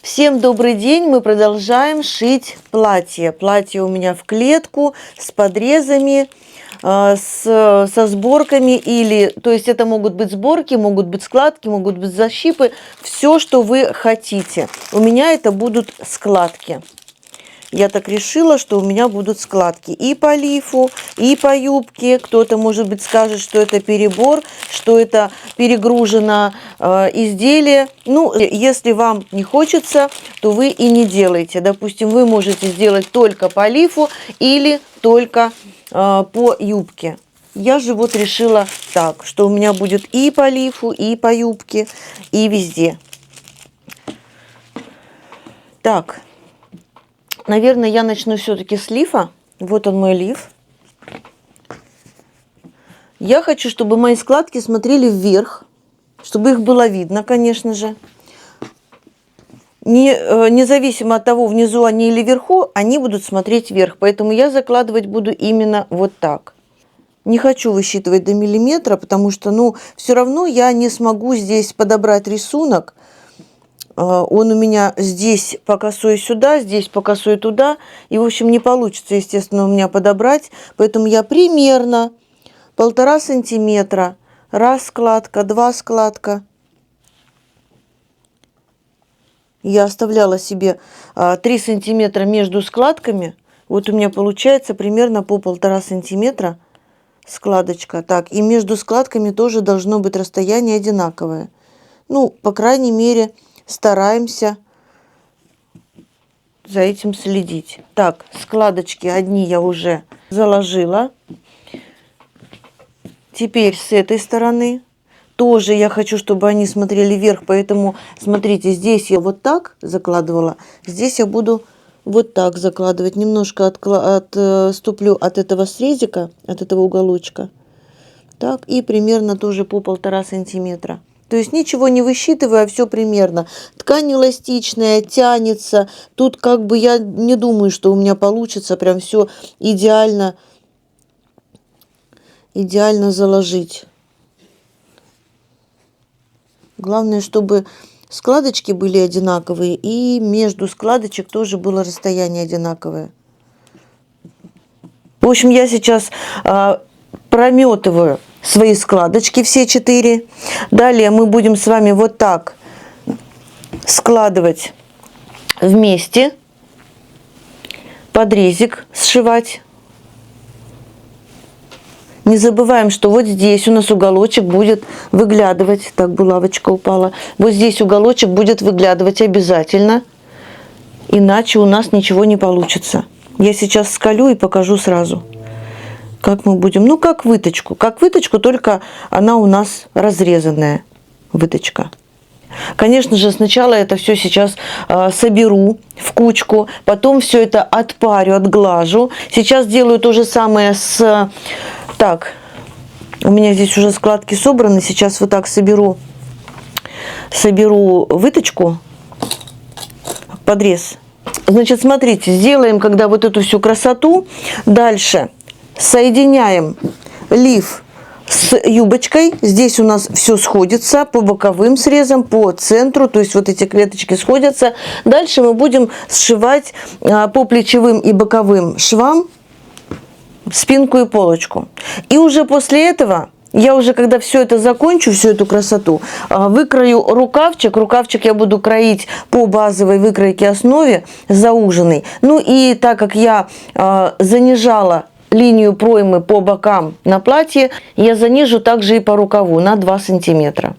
Всем добрый день! Мы продолжаем шить платье. Платье у меня в клетку с подрезами, со сборками. То есть это могут быть сборки, могут быть складки, могут быть защипы. Все, что вы хотите. У меня это будут складки. Я так решила, что у меня будут складки и по лифу, и по юбке. Кто-то, может быть, скажет, что это перебор, что это перегружено изделие. Ну, если вам не хочется, то вы и не делаете. Допустим, вы можете сделать только по лифу или только по юбке. Я же вот решила так, что у меня будет и по лифу, и по юбке, и везде. Так. Наверное, я начну все-таки с лифа. Вот он мой лиф. Я хочу, чтобы мои складки смотрели вверх, чтобы их было видно, конечно же. Независимо от того, внизу они или вверху, они будут смотреть вверх. Поэтому я закладывать буду именно вот так. Не хочу высчитывать до миллиметра, потому что, все равно я не смогу здесь подобрать рисунок. Он у меня здесь по косой сюда, здесь по косой туда. И, в общем, не получится, естественно, у меня подобрать. Поэтому я примерно 1,5 сантиметра. Раз складка, два складка. Я оставляла себе 3 сантиметра между складками. Вот у меня получается примерно по 1,5 сантиметра складочка. Так, и между складками тоже должно быть расстояние одинаковое. По крайней мере, стараемся за этим следить. Так, складочки одни я уже заложила. Теперь с этой стороны тоже я хочу, чтобы они смотрели вверх, поэтому смотрите, здесь я вот так закладывала, здесь я буду вот так закладывать. Немножко отступлю от этого срезика, от этого уголочка. Так, и примерно тоже по 1,5 сантиметра. То есть ничего не высчитывая, все примерно. Ткань эластичная, тянется. Тут как бы я не думаю, что у меня получится прям все идеально заложить. Главное, чтобы складочки были одинаковые, и между складочек тоже было расстояние одинаковое. В общем, я сейчас прометываю свои складочки, все 4. Далее мы будем с вами вот так складывать вместе, подрезик сшивать. Не забываем, что вот здесь у нас уголочек будет выглядывать. Так, булавочка упала. Вот здесь уголочек будет выглядывать обязательно, иначе у нас ничего не получится. Я сейчас сколю и покажу сразу, как мы будем. Как выточку. Как выточку, только она у нас разрезанная выточка. Конечно же, сначала это все сейчас соберу в кучку, потом все это отпарю, отглажу. Сейчас делаю то же самое с... Так, у меня здесь уже складки собраны. Сейчас вот так соберу выточку, подрез. Значит, смотрите, сделаем, когда вот эту всю красоту. Дальше соединяем лиф с юбочкой. Здесь у нас все сходится по боковым срезам, по центру, то есть вот эти клеточки сходятся. Дальше мы будем сшивать по плечевым и боковым швам спинку и полочку. И уже после этого, я уже когда все это закончу, всю эту красоту, выкрою рукавчик. Рукавчик я буду кроить по базовой выкройке основе, зауженной. И так как я занижала линию проймы по бокам на платье, я занижу также и по рукаву на 2 сантиметра.